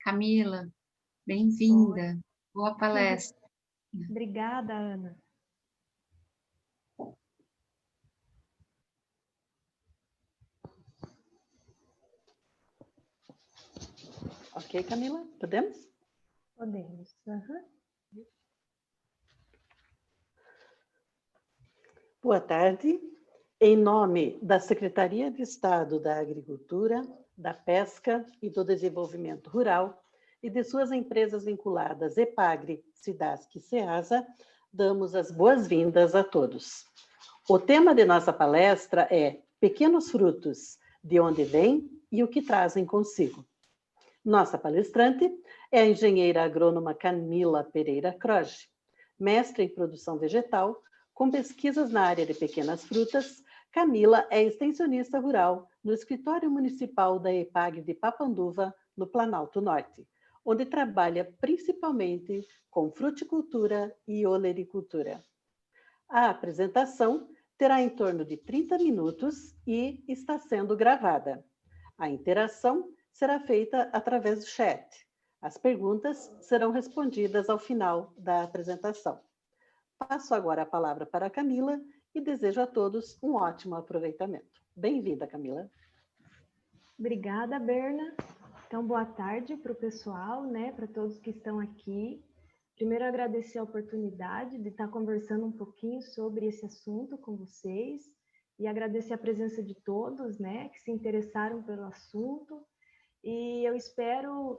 Camila, Oi, bem-vinda. Boa palestra. obrigada, Ana. Ok, Camila, podemos? Podemos. Uhum. Boa tarde. Em nome da Secretaria de Estado da Agricultura, da Pesca e do Desenvolvimento Rural e de suas empresas vinculadas EPAGRE, SIDASC e SEASA, damos as boas-vindas a todos. O tema de nossa palestra é Pequenos Frutos, de onde vêm e o que trazem consigo. Nossa palestrante é a engenheira agrônoma Camila Pereira Kroge, mestre em produção vegetal, com pesquisas na área de pequenas frutas. Camila é extensionista rural no Escritório Municipal da EPAG de Papanduva, no Planalto Norte, onde trabalha principalmente com fruticultura e olericultura. A apresentação terá em torno de 30 minutos e está sendo gravada. A interação será feita através do chat. As perguntas serão respondidas ao final da apresentação. Passo agora a palavra para a Camila e desejo a todos um ótimo aproveitamento. Bem-vinda, Camila. Obrigada, Berna. Então, boa tarde para o pessoal, né, para todos que estão aqui. Primeiro, agradecer a oportunidade de estar conversando um pouquinho sobre esse assunto com vocês e agradecer a presença de todos, né, que se interessaram pelo assunto. E eu espero,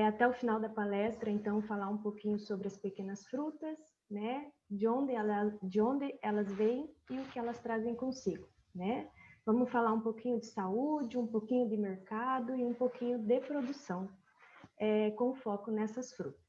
até o final da palestra, então, falar um pouquinho sobre as pequenas frutas, né, de onde elas vêm e o que elas trazem consigo, né? Vamos falar um pouquinho de saúde, um pouquinho de mercado e um pouquinho de produção, com foco nessas frutas.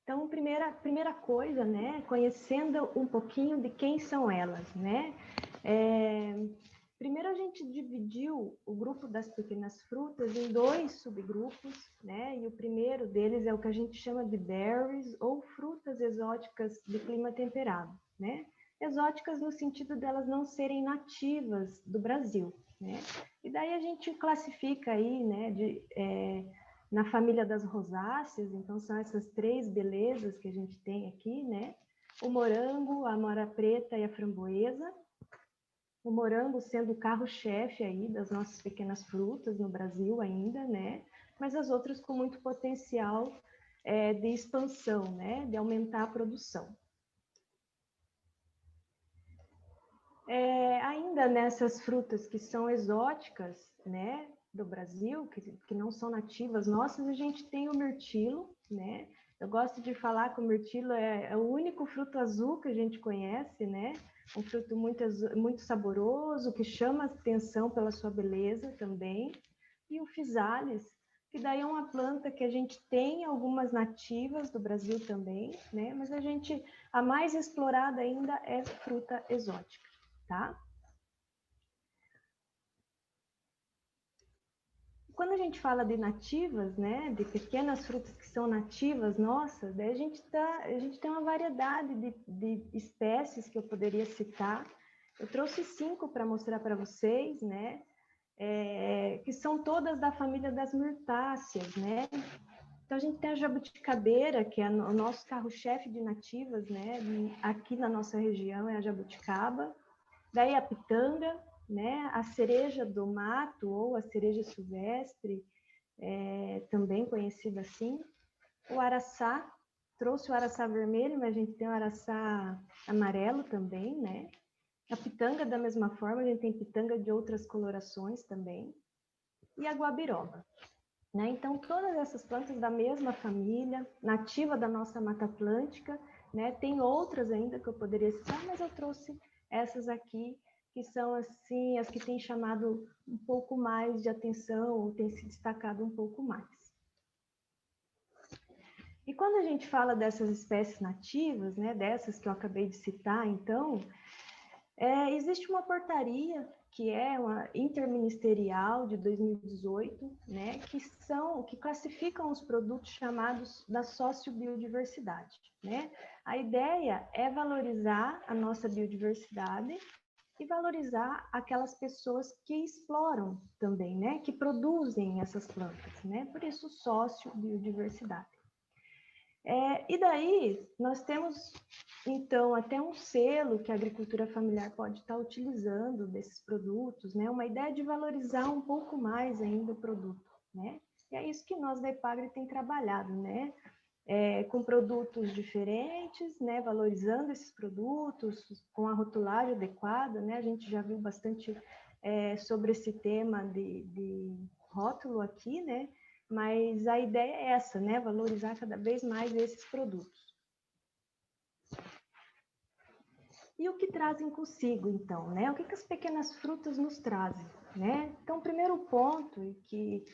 Então, primeira coisa, né, conhecendo um pouquinho de quem são elas, né? Primeiro a gente dividiu o grupo das pequenas frutas em dois subgrupos, né? E o primeiro deles é o que a gente chama de berries, ou frutas exóticas de clima temperado, né? Exóticas no sentido delas não serem nativas do Brasil, né? E daí a gente classifica aí, né, na família das rosáceas, então são essas três belezas que a gente tem aqui, né? O morango, a amora preta e a framboesa. O morango sendo o carro-chefe aí das nossas pequenas frutas no Brasil ainda, né? Mas as outras com muito potencial de expansão, né? De aumentar a produção. Ainda nessas frutas que são exóticas, né? Do Brasil, que não são nativas nossas, a gente tem o mirtilo, né? Eu gosto de falar que o mirtilo é o único fruto azul que a gente conhece, né? Um fruto muito saboroso, que chama atenção pela sua beleza também. E o physalis, que daí é uma planta que a gente tem algumas nativas do Brasil também, né? Mas a mais explorada ainda é fruta exótica, tá? Quando a gente fala de nativas, né, de pequenas frutas que são nativas nossas, daí a gente tem uma variedade de espécies que eu poderia citar. Eu trouxe 5 para mostrar para vocês, né, que são todas da família das mirtáceas, né. Então a gente tem a jabuticabeira, que é o nosso carro-chefe de nativas, né, aqui na nossa região é a jabuticaba. Daí a pitanga, né? A cereja do mato ou a cereja silvestre, também conhecida assim. O araçá, trouxe o araçá vermelho, mas a gente tem o araçá amarelo também, né? A pitanga da mesma forma, a gente tem pitanga de outras colorações também. E a guabiroba. Né? Então, todas essas plantas da mesma família, nativa da nossa Mata Atlântica, né? Tem outras ainda que eu poderia citar, mas eu trouxe essas aqui, que são assim as que têm chamado um pouco mais de atenção, ou têm se destacado um pouco mais. E quando a gente fala dessas espécies nativas, né, dessas que eu acabei de citar, então, Existe uma portaria que é uma interministerial de 2018, né, que classificam os produtos chamados da sociobiodiversidade, né? A ideia é valorizar a nossa biodiversidade e valorizar aquelas pessoas que exploram também, né, que produzem essas plantas, né? Por isso sociobiodiversidade. E daí, nós temos, então, até um selo que a agricultura familiar pode estar utilizando desses produtos, né? Uma ideia de valorizar um pouco mais ainda o produto, né? E é isso que nós da Epagre tem trabalhado, né? Com produtos diferentes, né? Valorizando esses produtos, com a rotulagem adequada, né? A gente já viu bastante sobre esse tema de rótulo aqui, né? Mas a ideia é essa, né? Valorizar cada vez mais esses produtos. E o que trazem consigo, então, né? O que as pequenas frutas nos trazem, né? Então, o primeiro ponto e que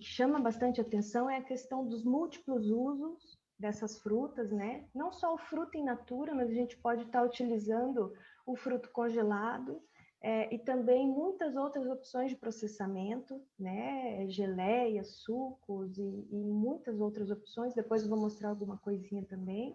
chama bastante atenção é a questão dos múltiplos usos dessas frutas, né? Não só o fruto in natura, mas a gente pode estar utilizando o fruto congelado, e também muitas outras opções de processamento, né? Geleias, sucos e muitas outras opções. Depois eu vou mostrar alguma coisinha também.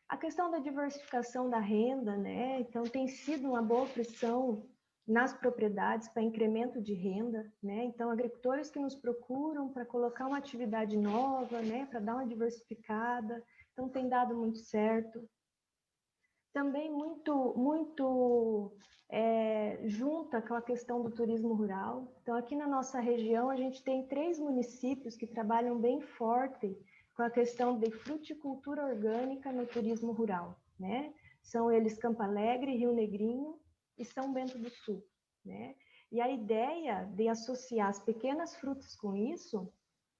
A questão da diversificação da renda, né? Então tem sido uma boa pressão nas propriedades para incremento de renda, né? Então agricultores que nos procuram para colocar uma atividade nova, né? Para dar uma diversificada, então tem dado muito certo. Também muito junta com a questão do turismo rural. Então, aqui na nossa região, a gente tem 3 municípios que trabalham bem forte com a questão de fruticultura orgânica no turismo rural, né? São eles Campo Alegre, Rio Negrinho e São Bento do Sul, né? E a ideia de associar as pequenas frutas com isso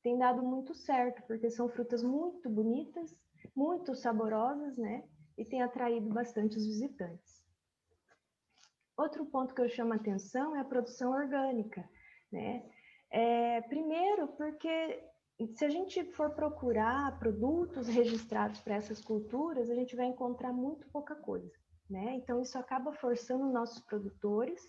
tem dado muito certo, porque são frutas muito bonitas, muito saborosas, né? E tem atraído bastante os visitantes. Outro ponto que eu chamo a atenção é a produção orgânica, né? Primeiro, porque se a gente for procurar produtos registrados para essas culturas, a gente vai encontrar muito pouca coisa, né? Então, isso acaba forçando nossos produtores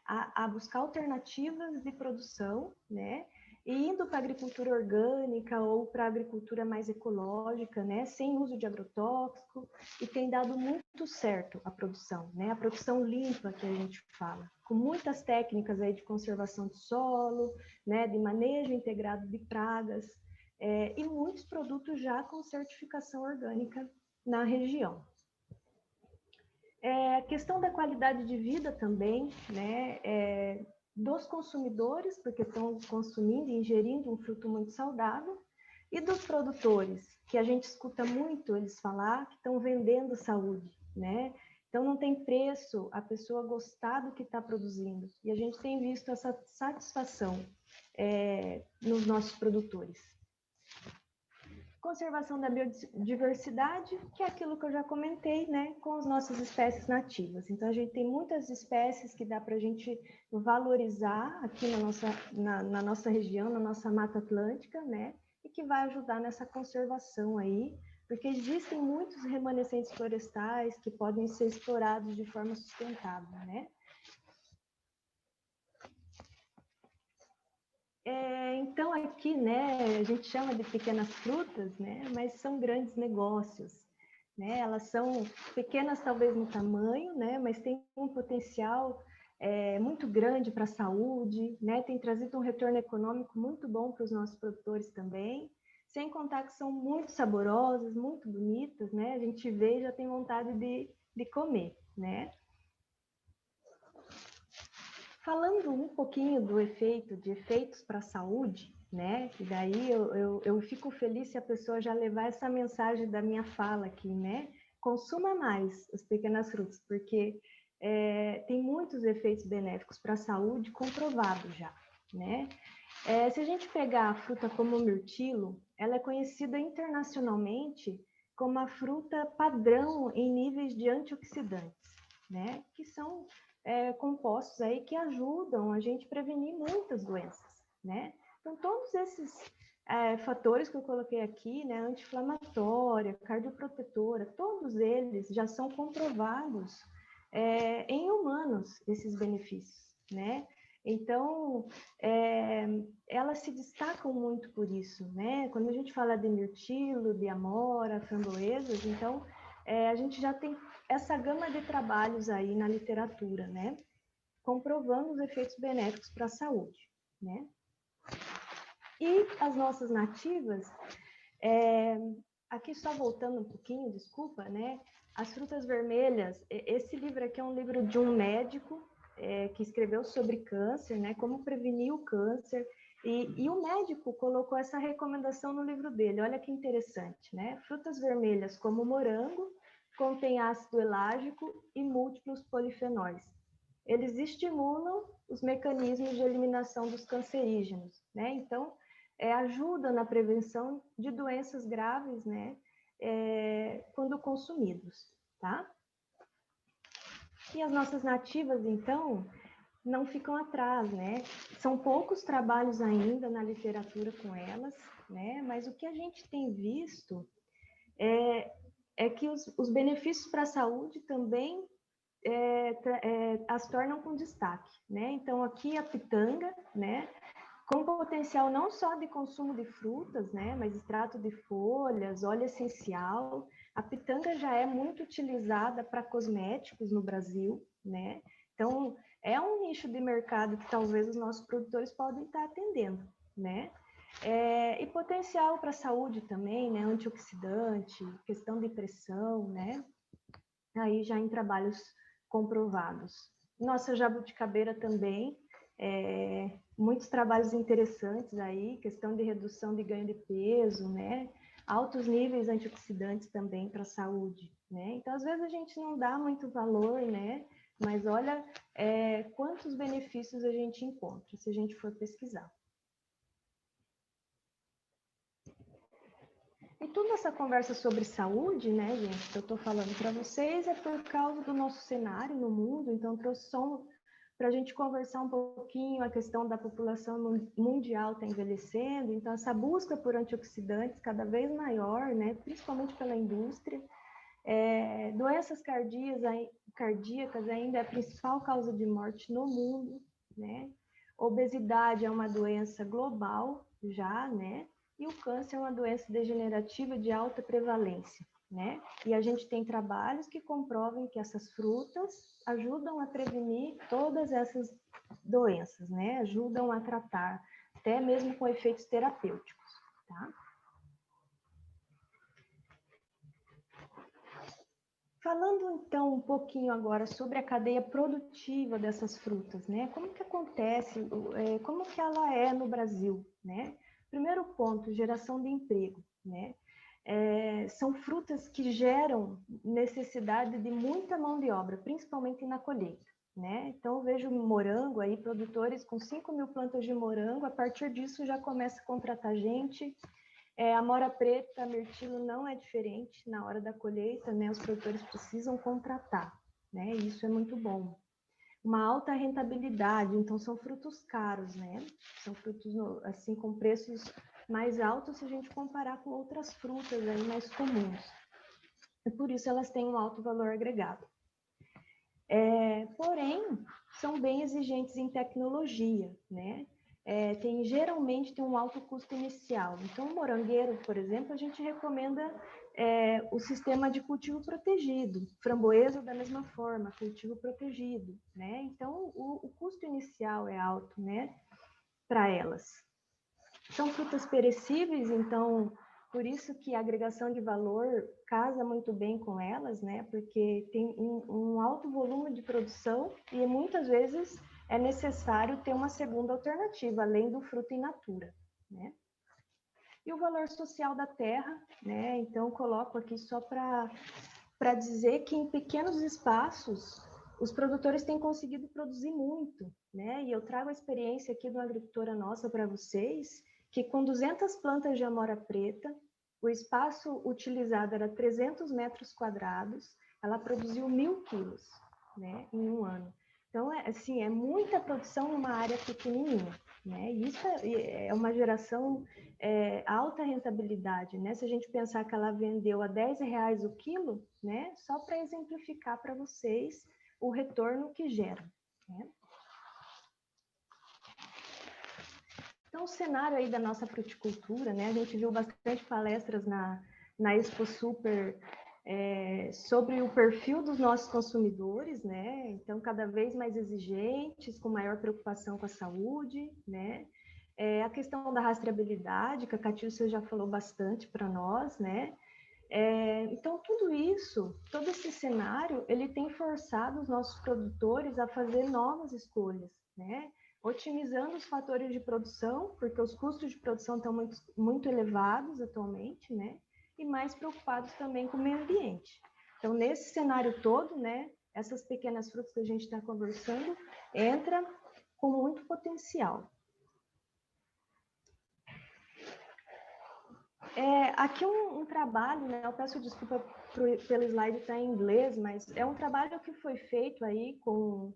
a buscar alternativas de produção, né? E indo para a agricultura orgânica ou para a agricultura mais ecológica, né, sem uso de agrotóxico, e tem dado muito certo a produção, né, a produção limpa que a gente fala, com muitas técnicas aí de conservação do solo, né, de manejo integrado de pragas, e muitos produtos já com certificação orgânica na região. A questão da qualidade de vida também, né, dos consumidores, porque estão consumindo e ingerindo um fruto muito saudável, e dos produtores, que a gente escuta muito eles falar que estão vendendo saúde, né? Então, não tem preço a pessoa gostar do que está produzindo. E a gente tem visto essa satisfação nos nossos produtores. Conservação da biodiversidade, que é aquilo que eu já comentei, né, com as nossas espécies nativas. Então, a gente tem muitas espécies que dá para a gente valorizar aqui na nossa região, na nossa Mata Atlântica, né, e que vai ajudar nessa conservação aí, porque existem muitos remanescentes florestais que podem ser explorados de forma sustentável, né. Então, aqui, né, a gente chama de pequenas frutas, né, mas são grandes negócios, né, elas são pequenas talvez no tamanho, né, mas têm um potencial muito grande para a saúde, né, tem trazido um retorno econômico muito bom para os nossos produtores também, sem contar que são muito saborosas, muito bonitas, né, a gente vê e já tem vontade de comer, né. Falando um pouquinho de efeitos para a saúde, né? E daí eu fico feliz se a pessoa já levar essa mensagem da minha fala aqui, né? Consuma mais as pequenas frutas, porque tem muitos efeitos benéficos para a saúde comprovados já, né? Se a gente pegar a fruta como o mirtilo, ela é conhecida internacionalmente como a fruta padrão em níveis de antioxidantes, né? Que são compostos aí que ajudam a gente a prevenir muitas doenças, né? Então, todos esses fatores que eu coloquei aqui, né, anti-inflamatória, cardioprotetora, todos eles já são comprovados em humanos esses benefícios, né? Então, elas se destacam muito por isso, né? Quando a gente fala de mirtilo, de amora, framboesas, então, a gente já tem essa gama de trabalhos aí na literatura, né? Comprovando os efeitos benéficos para a saúde, né? E as nossas nativas, aqui só voltando um pouquinho, desculpa, né? As frutas vermelhas, esse livro aqui é um livro de um médico que escreveu sobre câncer, né? Como prevenir o câncer. E o médico colocou essa recomendação no livro dele. Olha que interessante, né? Frutas vermelhas como o morango contêm ácido elágico e múltiplos polifenóis. Eles estimulam os mecanismos de eliminação dos cancerígenos, né? Então, ajuda na prevenção de doenças graves, né? Quando consumidos, tá? E as nossas nativas, então, não ficam atrás, né? São poucos trabalhos ainda na literatura com elas, né? Mas o que a gente tem visto é que os benefícios para a saúde também as tornam com destaque, né? Então, aqui a pitanga, né? Com potencial não só de consumo de frutas, né? Mas extrato de folhas, óleo essencial. A pitanga já é muito utilizada para cosméticos no Brasil, né? Então, é um nicho de mercado que talvez os nossos produtores podem estar atendendo, né? E potencial para a saúde também, né? Antioxidante, questão de pressão, né? Aí já em trabalhos comprovados. Nossa jabuticabeira também, muitos trabalhos interessantes aí, questão de redução de ganho de peso, né? Altos níveis antioxidantes também para a saúde, né? Então, às vezes a gente não dá muito valor, né? Mas olha quantos benefícios a gente encontra se a gente for pesquisar. E toda essa conversa sobre saúde, né, gente, que eu estou falando para vocês é por causa do nosso cenário no mundo, então trouxe só para a gente conversar um pouquinho a questão da população mundial está envelhecendo, então essa busca por antioxidantes cada vez maior, né, principalmente pela indústria. Doenças cardíacas ainda é a principal causa de morte no mundo, né? Obesidade é uma doença global já, né? E o câncer é uma doença degenerativa de alta prevalência, né? E a gente tem trabalhos que comprovam que essas frutas ajudam a prevenir todas essas doenças, né? Ajudam a tratar, até mesmo com efeitos terapêuticos, tá? Falando então um pouquinho agora sobre a cadeia produtiva dessas frutas, né? Como que acontece, como que ela é no Brasil, né? Primeiro ponto, geração de emprego, né? São frutas que geram necessidade de muita mão de obra, principalmente na colheita, né? Então, eu vejo morango aí, produtores com 5.000 plantas de morango, a partir disso já começa a contratar gente. A amora preta, mirtilo não é diferente na hora da colheita, né? Os produtores precisam contratar, né? E isso é muito bom. Uma alta rentabilidade, então são frutos caros, né? São frutos assim com preços mais altos se a gente comparar com outras frutas aí mais comuns. E por isso elas têm um alto valor agregado. Porém, são bem exigentes em tecnologia, né? Geralmente tem um alto custo inicial. Então, o morangueiro, por exemplo, a gente recomenda o sistema de cultivo protegido. Framboesa, da mesma forma, cultivo protegido, né? Então, o custo inicial é alto, né? Para elas. São frutas perecíveis, então, por isso que a agregação de valor casa muito bem com elas, né? Porque tem um alto volume de produção e muitas vezes é necessário ter uma segunda alternativa, além do fruto in natura, né? E o valor social da terra, né? Então, coloco aqui só para dizer que em pequenos espaços os produtores têm conseguido produzir muito, né? E eu trago a experiência aqui de uma agricultora nossa para vocês, que com 200 plantas de amora preta, o espaço utilizado era 300 metros quadrados, ela produziu 1.000 quilos, né, em um ano. Então, assim, é muita produção numa área pequenininha, né? E isso é uma geração alta rentabilidade, né? Se a gente pensar que ela vendeu a R$10 o quilo, né? Só para exemplificar para vocês o retorno que gera, né? Então, o cenário aí da nossa fruticultura, né? A gente viu bastante palestras na Expo Super sobre o perfil dos nossos consumidores, né? Então, cada vez mais exigentes, com maior preocupação com a saúde, né? A questão da rastreabilidade, que a Catiúcia já falou bastante para nós, né? Então, tudo isso, todo esse cenário, ele tem forçado os nossos produtores a fazer novas escolhas, né? Otimizando os fatores de produção, porque os custos de produção estão muito, muito elevados atualmente, né? E mais preocupados também com o meio ambiente. Então, nesse cenário todo, né, essas pequenas frutas que a gente está conversando, entra com muito potencial. Aqui um trabalho, né, eu peço desculpa pelo slide estar em inglês, mas é um trabalho que foi feito aí com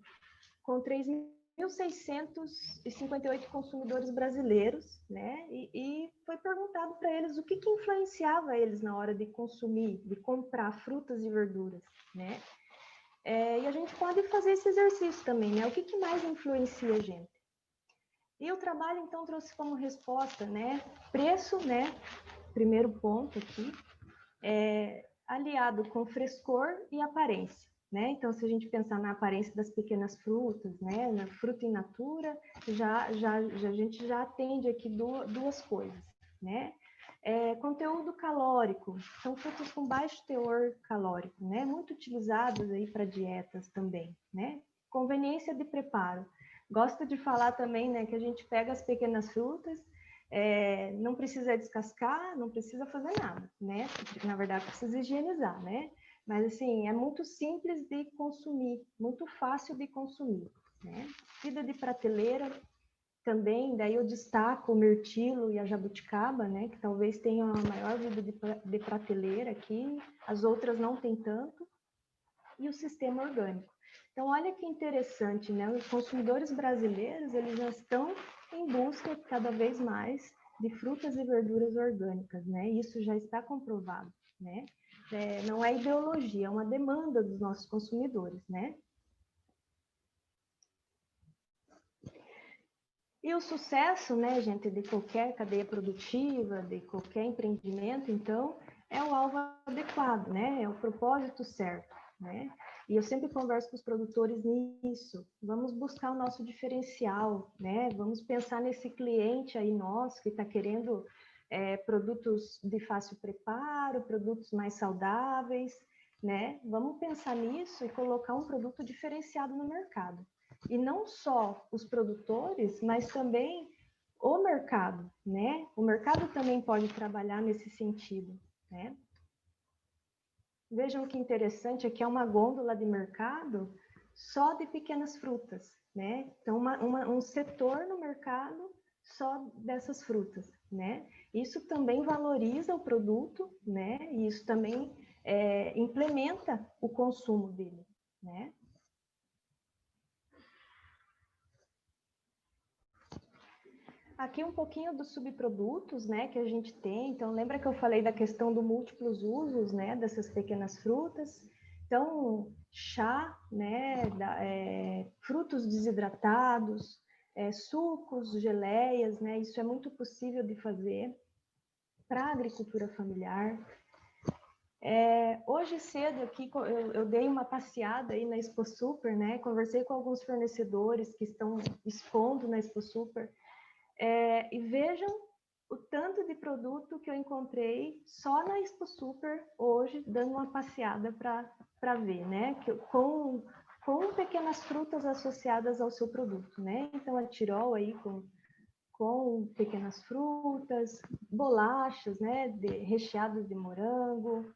3.658 consumidores brasileiros, né? E foi perguntado para eles o que influenciava eles na hora de consumir, de comprar frutas e verduras, né? E a gente pode fazer esse exercício também, né? O que mais influencia a gente? E o trabalho, então, trouxe como resposta, né? Preço, né? Primeiro ponto aqui, aliado com frescor e aparência. Né? Então, se a gente pensar na aparência das pequenas frutas, né? Na fruta in natura, a gente já atende aqui duas coisas. Né? Conteúdo calórico, são frutas com baixo teor calórico, né? Muito utilizadas aí para dietas também. Né? Conveniência de preparo. Gosto de falar também, né, que a gente pega as pequenas frutas, não precisa descascar, não precisa fazer nada, né? Na verdade, precisa higienizar, né? Mas, assim, é muito simples de consumir, muito fácil de consumir, né? Vida de prateleira também, daí eu destaco o mirtilo e a jabuticaba, né? Que talvez tenham a maior vida de prateleira aqui, as outras não tem tanto. E o sistema orgânico. Então, olha que interessante, né? Os consumidores brasileiros, eles já estão em busca cada vez mais de frutas e verduras orgânicas, né? Isso já está comprovado, né? Não é ideologia, é uma demanda dos nossos consumidores, né? E o sucesso, né, gente, de qualquer cadeia produtiva, de qualquer empreendimento, então, é o alvo adequado, né? É o propósito certo, né? E eu sempre converso com os produtores nisso. Vamos buscar o nosso diferencial, né? Vamos pensar nesse cliente aí nosso que está querendo produtos de fácil preparo, produtos mais saudáveis, né? Vamos pensar nisso e colocar um produto diferenciado no mercado. E não só os produtores, mas também o mercado, né? O mercado também pode trabalhar nesse sentido, né? Vejam que interessante, aqui é uma gôndola de mercado só de pequenas frutas, né? Então, um setor no mercado só dessas frutas, né? Isso também valoriza o produto, né? E isso também implementa o consumo dele, né? Aqui um pouquinho dos subprodutos, né, que a gente tem. Então, lembra que eu falei da questão do múltiplos usos, né, dessas pequenas frutas? Então, chá, né, frutos desidratados, sucos, geleias, né, isso é muito possível de fazer para a agricultura familiar. Hoje cedo aqui eu dei uma passeada aí na Expo Super, né, conversei com alguns fornecedores que estão expondo na Expo Super. E vejam o tanto de produto que eu encontrei só na Expo Super hoje, dando uma passeada para ver, né? Com pequenas frutas associadas ao seu produto, né? Então, a Tirol aí com pequenas frutas, bolachas, né? Recheadas de morango,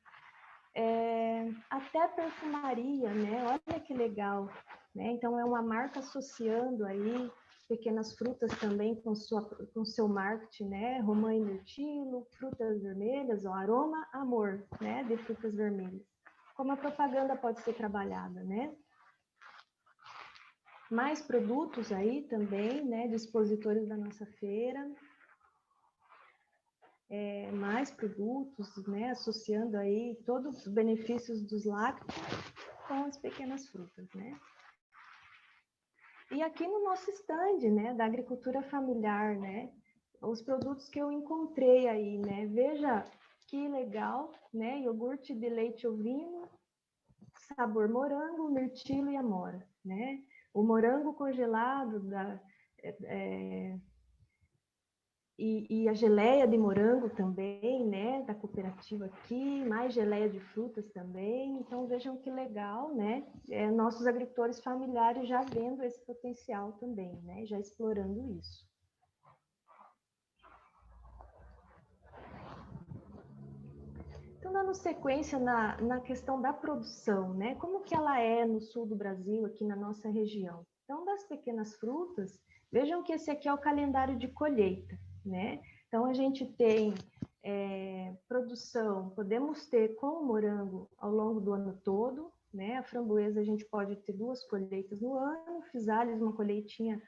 até perfumaria, né? Olha que legal, né? Então, é uma marca associando aí pequenas frutas também com seu marketing, né? Romã e mirtilo, frutas vermelhas, ó, aroma, amor, né? De frutas vermelhas. Como a propaganda pode ser trabalhada, né? Mais produtos aí também, né? De expositores da nossa feira. Mais produtos, né? Associando aí todos os benefícios dos lácteos com as pequenas frutas, né? E aqui no nosso stand, né, da agricultura familiar, né, os produtos que eu encontrei aí, né, veja que legal, né, iogurte de leite ovino, sabor morango, mirtilo e amora, né? O morango congelado e a geleia de morango também, né, da cooperativa aqui, mais geleia de frutas também. Então vejam que legal, né? Nossos agricultores familiares já vendo esse potencial também, né? Já explorando isso. Então, dando sequência na questão da produção, né? Como que ela é no sul do Brasil, aqui na nossa região? Então, das pequenas frutas, vejam que esse aqui é o calendário de colheita, né? Então, a gente tem produção, podemos ter com o morango ao longo do ano todo, né? A framboesa a gente pode ter 2 colheitas no ano, physalis uma colheitinha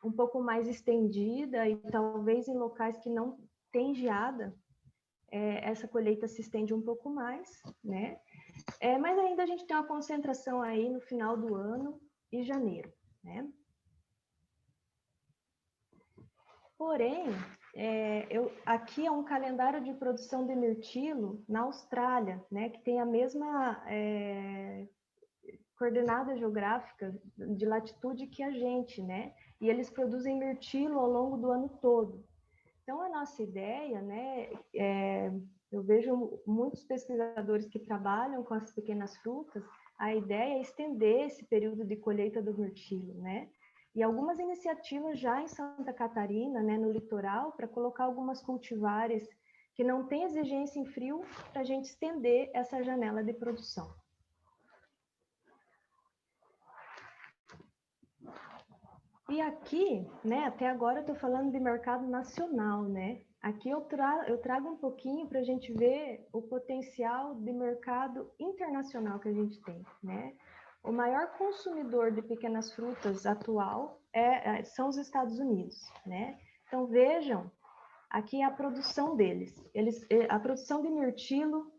um pouco mais estendida e talvez em locais que não tem geada, essa colheita se estende um pouco mais, né? Mas ainda a gente tem uma concentração aí no final do ano e janeiro, né? Porém, aqui é um calendário de produção de mirtilo na Austrália, né? Que tem a mesma coordenada geográfica de latitude que a gente, né? E eles produzem mirtilo ao longo do ano todo. Então, a nossa ideia, né, eu vejo muitos pesquisadores que trabalham com as pequenas frutas, a ideia é estender esse período de colheita do mirtilo, né? E algumas iniciativas já em Santa Catarina, né, no litoral, para colocar algumas cultivares que não têm exigência em frio, para a gente estender essa janela de produção. E aqui, né, até agora eu estou falando de mercado nacional, né? Aqui eu trago um pouquinho para a gente ver o potencial de mercado internacional que a gente tem, né? O maior consumidor de pequenas frutas atual são os Estados Unidos, né? Então vejam aqui a produção deles. A produção de mirtilo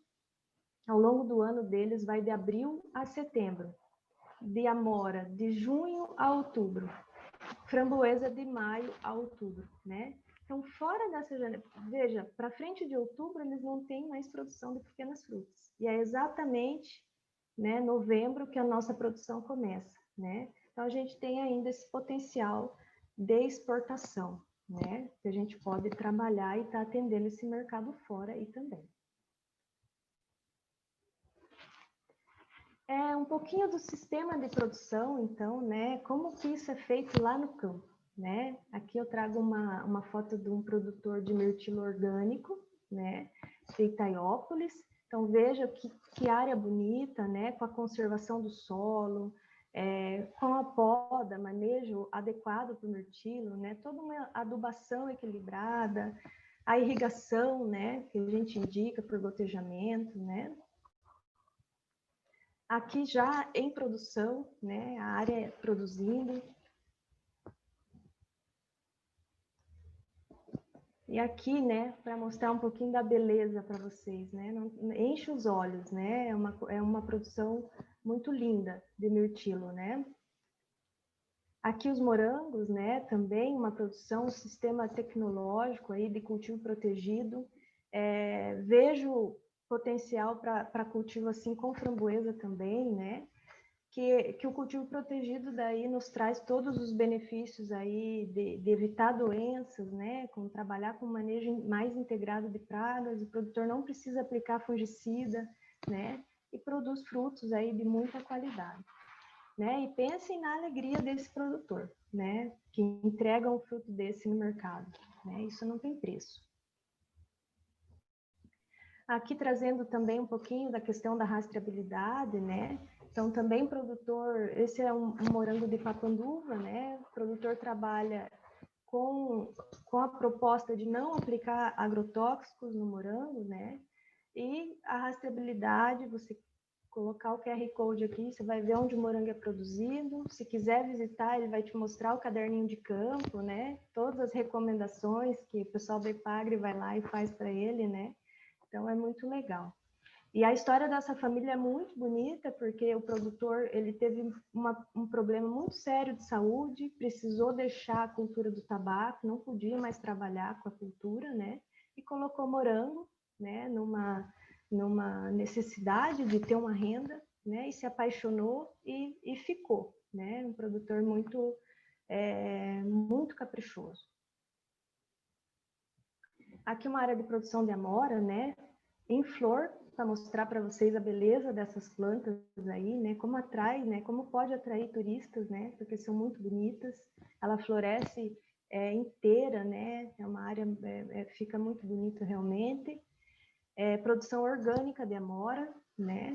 ao longo do ano deles vai de abril a setembro, de amora de junho a outubro, framboesa de maio a outubro, né? Então, fora dessa janela, veja, para frente de outubro, eles não têm mais produção de pequenas frutas. E é exatamente, né, novembro que a nossa produção começa, né? Então, a gente tem ainda esse potencial de exportação, né? Que a gente pode trabalhar e estar atendendo esse mercado fora aí também. Um pouquinho do sistema de produção, então, né? Como que isso é feito lá no campo, né? Aqui eu trago uma foto de um produtor de mirtilo orgânico, né? De Itaiópolis. Então, veja que área bonita, né? Com a conservação do solo, com a poda, manejo adequado para o mirtilo, né? Toda uma adubação equilibrada, a irrigação, né? Que a gente indica por gotejamento, né? Aqui já em produção, né, a área produzindo. E aqui, né, para mostrar um pouquinho da beleza para vocês, né, enche os olhos, né, é uma produção muito linda de mirtilo, né. Aqui os morangos, né, também uma produção, um sistema tecnológico aí de cultivo protegido. Vejo potencial para cultivo assim com framboesa também, né. Que o cultivo protegido daí nos traz todos os benefícios aí de evitar doenças, né? Com trabalhar com manejo mais integrado de pragas, o produtor não precisa aplicar fungicida, né? E produz frutos aí de muita qualidade, né? E pensem na alegria desse produtor, né? Que entrega um fruto desse no mercado, né? Isso não tem preço. Aqui trazendo também um pouquinho da questão da rastreabilidade, né? Então, também produtor, esse é um morango de papanduva, né? O produtor trabalha com a proposta de não aplicar agrotóxicos no morango, né? E a rastreabilidade, você colocar o QR Code aqui, você vai ver onde o morango é produzido. Se quiser visitar, ele vai te mostrar o caderninho de campo, né? Todas as recomendações que o pessoal do Epagre vai lá e faz para ele, né? Então, é muito legal. E a história dessa família é muito bonita, porque o produtor ele teve um problema muito sério de saúde, precisou deixar a cultura do tabaco, não podia mais trabalhar com a cultura, né? E colocou morango, né? Numa necessidade de ter uma renda, né? E se apaixonou e ficou, né? Um produtor muito caprichoso. Aqui uma área de produção de amora, né? Em flor, para mostrar para vocês a beleza dessas plantas aí, né? Como atrai, né? Como pode atrair turistas, né? Porque são muito bonitas. Ela floresce inteira, né? É uma área fica muito bonito realmente. Produção orgânica de amora, né?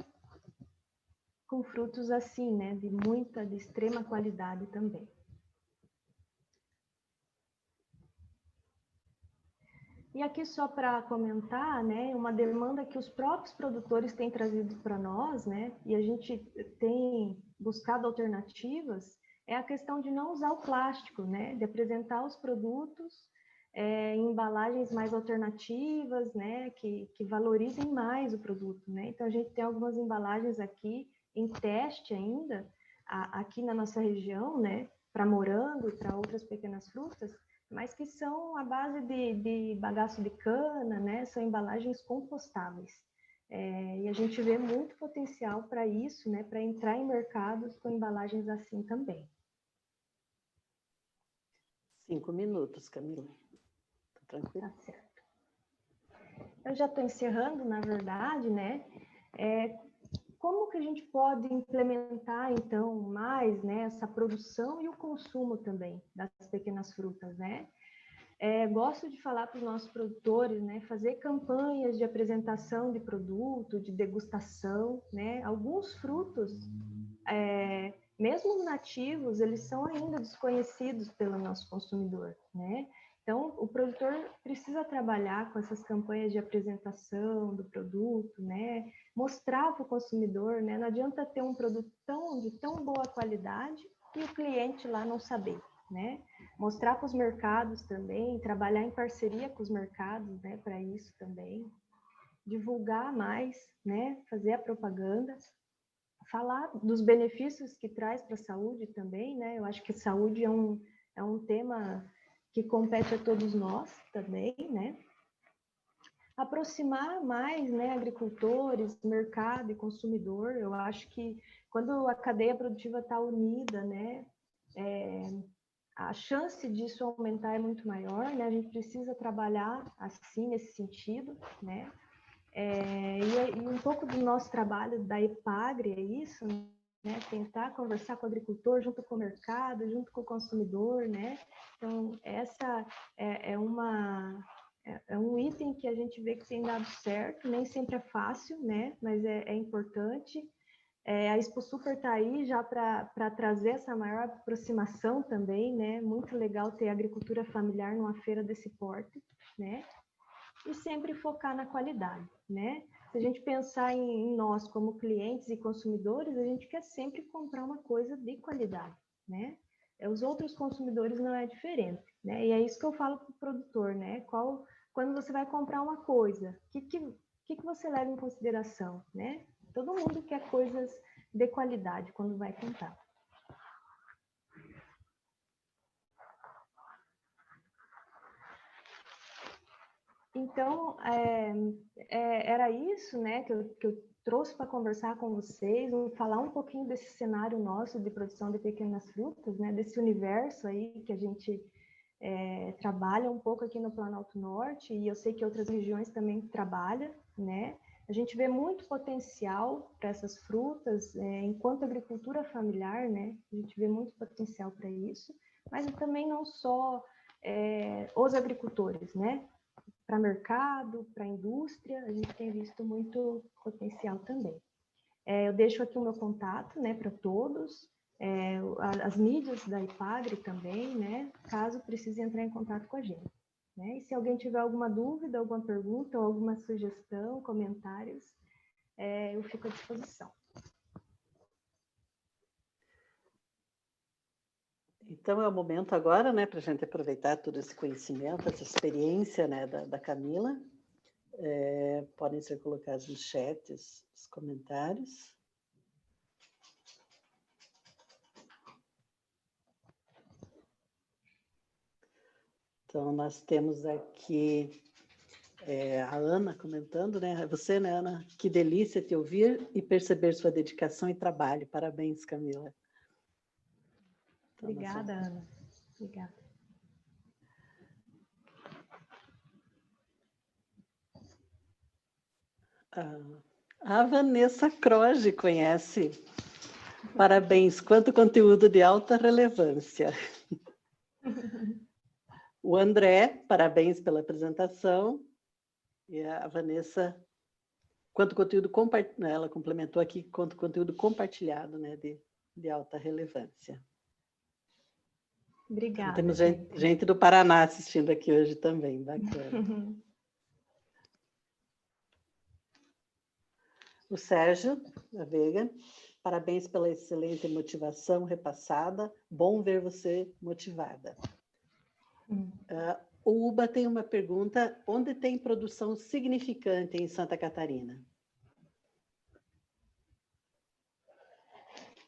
Com frutos assim, né? De extrema qualidade também. E aqui só para comentar, né, uma demanda que os próprios produtores têm trazido para nós, né, e a gente tem buscado alternativas, é a questão de não usar o plástico, né, de apresentar os produtos em embalagens mais alternativas, né, que valorizem mais o produto, né. Então a gente tem algumas embalagens aqui em teste ainda, aqui na nossa região, né, para morango e para outras pequenas frutas, mas que são à base de bagaço de cana, né? São embalagens compostáveis. E a gente vê muito potencial para isso, né? Para entrar em mercados com embalagens assim também. 5 minutos, Camila. Tá tranquilo? Tá certo. Eu já estou encerrando, na verdade, né? Como que a gente pode implementar, então, mais, né, essa produção e o consumo também das pequenas frutas, né? Gosto de falar para os nossos produtores, né, fazer campanhas de apresentação de produto, de degustação, né? Alguns frutos, mesmo nativos, eles são ainda desconhecidos pelo nosso consumidor, né? Então, o produtor precisa trabalhar com essas campanhas de apresentação do produto, né? Mostrar para o consumidor, né? Não adianta ter um produto de tão boa qualidade e o cliente lá não saber, né? Mostrar para os mercados também, trabalhar em parceria com os mercados, né? Para isso também. Divulgar mais, né? Fazer a propaganda. Falar dos benefícios que traz para a saúde também, né? Eu acho que saúde é um tema que compete a todos nós também, né? Aproximar mais, né, agricultores, mercado e consumidor. Eu acho que quando a cadeia produtiva está unida, né, a chance disso aumentar é muito maior, né? A gente precisa trabalhar assim nesse sentido, né? E um pouco do nosso trabalho da EPAGRE é isso, né? Tentar conversar com o agricultor junto com o mercado, junto com o consumidor, né? Então, essa é um item que a gente vê que tem dado certo, nem sempre é fácil, né? Mas é importante. A Expo Super está aí já para trazer essa maior aproximação também, né? Muito legal ter agricultura familiar numa feira desse porte, né? E sempre focar na qualidade, né? Se a gente pensar em nós como clientes e consumidores, a gente quer sempre comprar uma coisa de qualidade, né? Os outros consumidores não é diferente, né? E é isso que eu falo para o produtor, né? Quando você vai comprar uma coisa, o que você leva em consideração, né? Todo mundo quer coisas de qualidade quando vai comprar. Então, era isso, né, que eu trouxe para conversar com vocês, falar um pouquinho desse cenário nosso de produção de pequenas frutas, né, desse universo aí que a gente trabalha um pouco aqui no Planalto Norte, e eu sei que outras regiões também trabalham, né. A gente vê muito potencial para essas frutas, enquanto agricultura familiar, né, a gente vê muito potencial para isso, mas também não só os agricultores, né, para mercado, para indústria, a gente tem visto muito potencial também. Eu deixo aqui o meu contato, né, para todos, as mídias da IPAGRE também, né, caso precise entrar em contato com a gente. Né? E se alguém tiver alguma dúvida, alguma pergunta, ou alguma sugestão, comentários, eu fico à disposição. Então é o momento agora, né, para a gente aproveitar todo esse conhecimento, essa experiência, né, da Camila, Podem ser colocados no chat os comentários. Então, nós temos aqui a Ana comentando, né? Você, né, Ana? Que delícia te ouvir e perceber sua dedicação e trabalho. Parabéns, Camila. Então, obrigada, Ana. Obrigada. A Vanessa Croge conhece. Parabéns, quanto conteúdo de alta relevância. O André, parabéns pela apresentação. E a Vanessa, quanto conteúdo compartilhado, ela complementou aqui, quanto conteúdo compartilhado, né, de alta relevância. Obrigada. Então, temos gente do Paraná assistindo aqui hoje também, bacana. O Sérgio da Veiga, parabéns pela excelente motivação repassada, bom ver você motivada. O Uba tem uma pergunta, onde tem produção significante em Santa Catarina?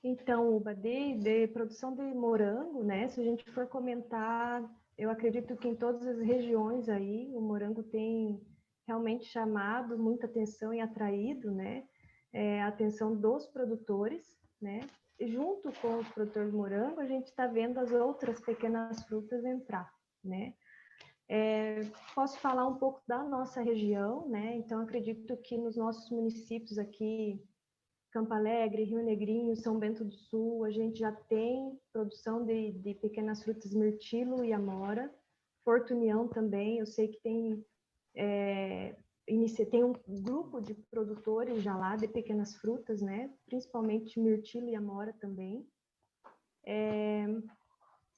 Então, Uba, de produção de morango, né? Se a gente for comentar, eu acredito que em todas as regiões aí, o morango tem realmente chamado muita atenção e atraído, né? A atenção dos produtores, né? E junto com os produtores de morango, a gente está vendo as outras pequenas frutas entrar, né? Posso falar um pouco da nossa região, né? Então, acredito que nos nossos municípios aqui, Campo Alegre, Rio Negrinho, São Bento do Sul, a gente já tem produção de pequenas frutas mirtilo e amora. Porto União também, eu sei que tem um grupo de produtores já lá de pequenas frutas, né? Principalmente mirtilo e amora também.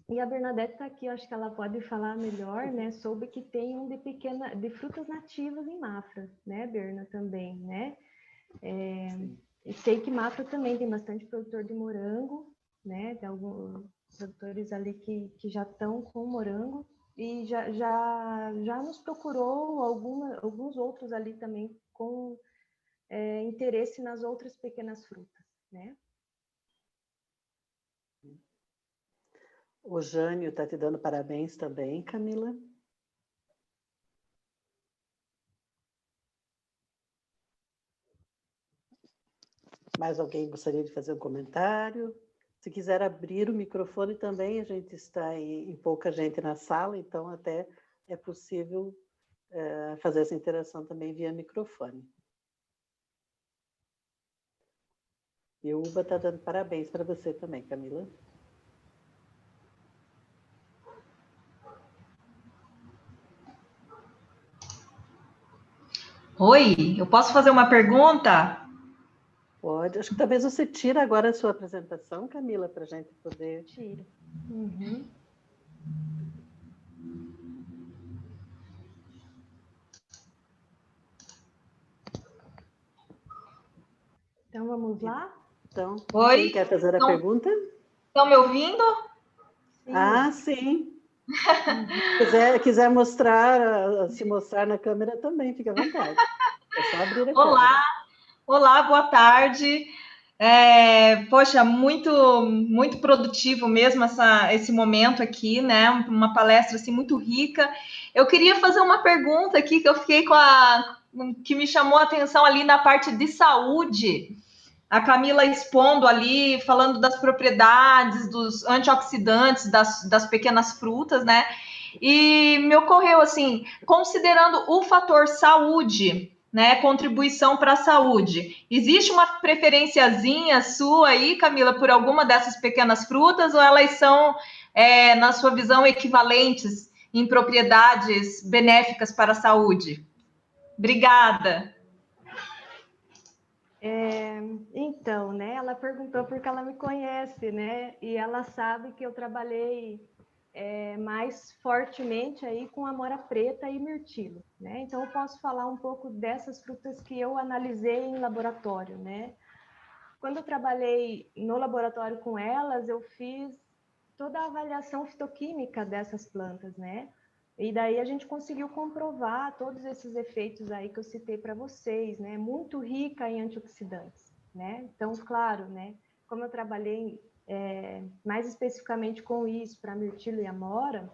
E a Bernadette está aqui, eu acho que ela pode falar melhor, né? Soube que tem um de frutas nativas em Mafra, né, Berna, também, né? E sei que Mafra também tem bastante produtor de morango, né? Tem alguns produtores ali que já estão com morango e já nos procurou alguns outros ali também com interesse nas outras pequenas frutas, né? O Jânio está te dando parabéns também, Camila. Mais alguém gostaria de fazer um comentário? Se quiser abrir o microfone também, a gente está em pouca gente na sala, então até é possível fazer essa interação também via microfone. E o Uba está dando parabéns para você também, Camila. Oi, eu posso fazer uma pergunta? Pode. Acho que talvez você tire agora a sua apresentação, Camila, para a gente poder... Tiro. Uhum. Então, vamos lá? Então, Oi, quem quer fazer a pergunta? estão me ouvindo? Sim. Ah, sim. Quiser mostrar, se mostrar na câmera também, fica à vontade. É só abrir a câmera. Olá, boa tarde. Poxa, muito produtivo mesmo esse momento aqui, né? Uma palestra assim muito rica. Eu queria fazer uma pergunta aqui que eu fiquei que me chamou a atenção ali na parte de saúde. A Camila expondo ali, falando das propriedades, dos antioxidantes, das pequenas frutas, né? E me ocorreu assim, considerando o fator saúde, né? Contribuição para a saúde. Existe uma preferenciazinha sua aí, Camila, por alguma dessas pequenas frutas, ou elas são, na sua visão, equivalentes em propriedades benéficas para a saúde? Obrigada. Então, né, ela perguntou porque ela me conhece, né, e ela sabe que eu trabalhei mais fortemente aí com amora preta e mirtilo, né, então eu posso falar um pouco dessas frutas que eu analisei em laboratório, né. Quando eu trabalhei no laboratório com elas, eu fiz toda a avaliação fitoquímica dessas plantas, né, E daí a gente conseguiu comprovar todos esses efeitos aí que eu citei para vocês, né? Muito rica em antioxidantes, né? Então, claro, né? Como eu trabalhei mais especificamente com isso para mirtilo e amora,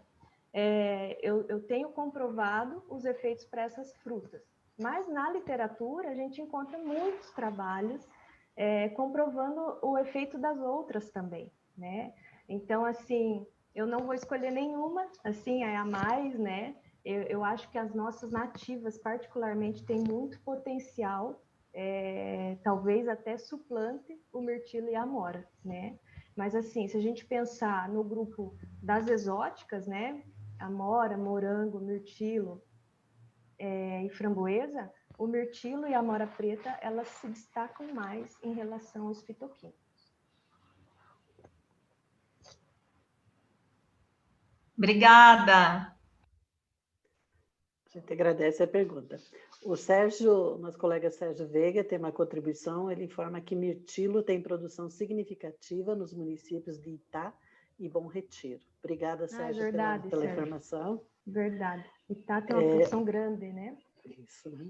eu tenho comprovado os efeitos para essas frutas. Mas na literatura a gente encontra muitos trabalhos comprovando o efeito das outras também, né? Então, assim, eu não vou escolher nenhuma, assim, é a mais, né? Eu acho que as nossas nativas, particularmente, têm muito potencial, talvez até suplante o mirtilo e a amora, né? Mas, assim, se a gente pensar no grupo das exóticas, né? Amora, morango, mirtilo e framboesa, o mirtilo e a amora preta, elas se destacam mais em relação aos fitoquímicos. Obrigada. A gente agradece a pergunta. O Sérgio, nosso colega Sérgio Veiga, tem uma contribuição. Ele informa que mirtilo tem produção significativa nos municípios de Itá e Bom Retiro. Obrigada, Sérgio, Verdade, pela Sérgio. informação. Verdade. Itá tem uma produção grande, né? Isso, né?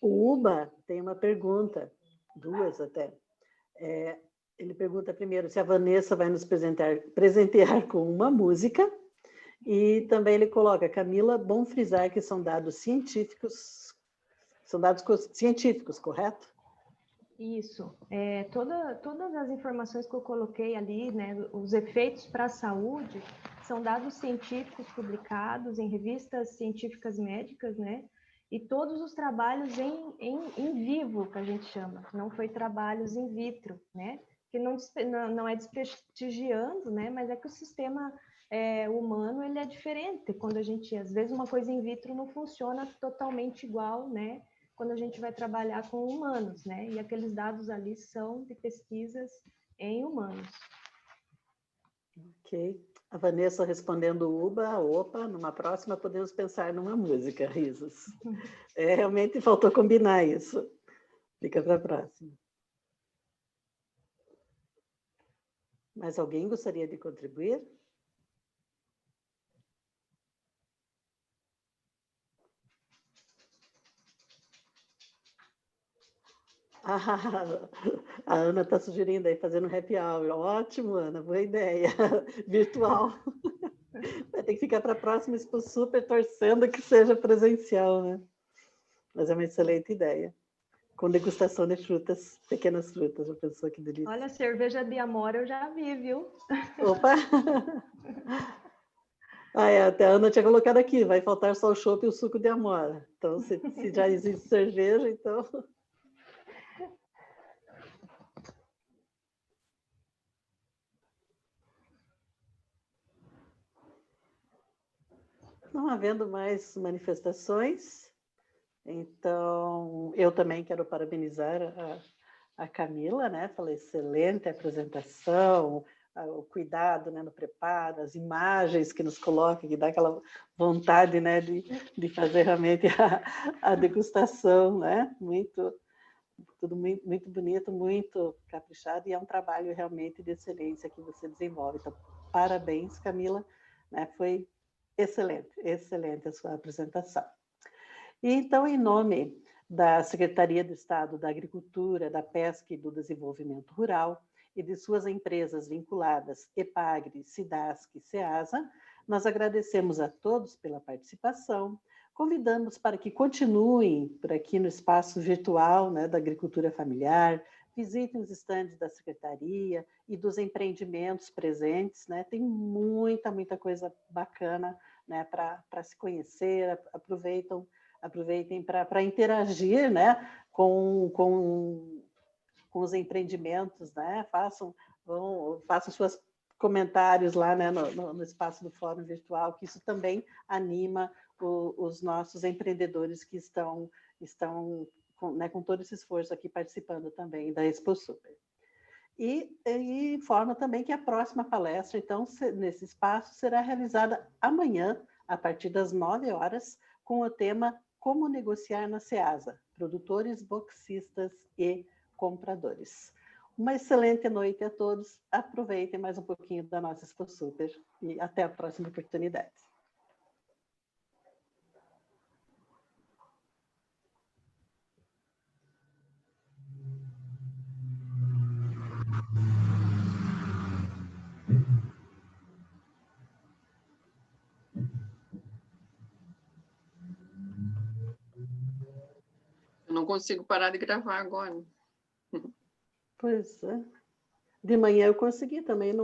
O Uba tem uma pergunta, duas até. Ele pergunta primeiro se a Vanessa vai nos presentear com uma música. E também ele coloca, Camila, bom frisar que são dados científicos, correto? Isso. Todas as informações que eu coloquei ali, né, os efeitos para a saúde, são dados científicos publicados em revistas científicas médicas, né? E todos os trabalhos em vivo, que a gente chama, não foi trabalhos in vitro, né? Que não é desprestigiando, né? Mas é que o sistema humano ele é diferente. Quando a gente, às vezes, uma coisa in vitro não funciona totalmente igual, né? Quando a gente vai trabalhar com humanos, né? E aqueles dados ali são de pesquisas em humanos. Ok. A Vanessa respondendo Uba, opa, numa próxima podemos pensar numa música, risos. Realmente faltou combinar isso. Fica para a próxima. Mais alguém gostaria de contribuir? A Ana está sugerindo aí, fazendo um happy hour. Ótimo, Ana, boa ideia. Virtual. Vai ter que ficar para a próxima Expo Super torcendo que seja presencial, né? Mas é uma excelente ideia. Com degustação de frutas, pequenas frutas. Já pensou que delícia? Olha, cerveja de amora eu já vi, viu? Opa! Até a Ana tinha colocado aqui, vai faltar só o chopp e o suco de amora. Então, se já existe cerveja, então... Não havendo mais manifestações, então eu também quero parabenizar a Camila, né? Falei, excelente apresentação, o cuidado, né, no preparo, as imagens que nos coloca, que dá aquela vontade, né, de fazer realmente a degustação, né? Tudo muito bonito, muito caprichado, e é um trabalho realmente de excelência que você desenvolve. Então, parabéns, Camila, né? Foi excelente a sua apresentação. E então, em nome da Secretaria de Estado da Agricultura, da Pesca e do Desenvolvimento Rural e de suas empresas vinculadas, EPAGRE, SIDASC e SEASA, nós agradecemos a todos pela participação, convidamos para que continuem por aqui no espaço virtual, né, da agricultura familiar, visitem os estandes da Secretaria e dos empreendimentos presentes, né? Tem muita coisa bacana, né, para se conhecer, aproveitem para interagir, né, com os empreendimentos, né? Façam seus comentários lá, né, no espaço do Fórum Virtual, que isso também anima os nossos empreendedores que estão com todo esse esforço aqui participando também da Expo Super. E informa também que a próxima palestra, então, nesse espaço, será realizada amanhã, a partir das 9 horas, com o tema Como negociar na SEASA, produtores, boxistas e compradores. Uma excelente noite a todos, aproveitem mais um pouquinho da nossa Expo Super e até a próxima oportunidade. Não consigo parar de gravar agora. Pois é. De manhã eu consegui também,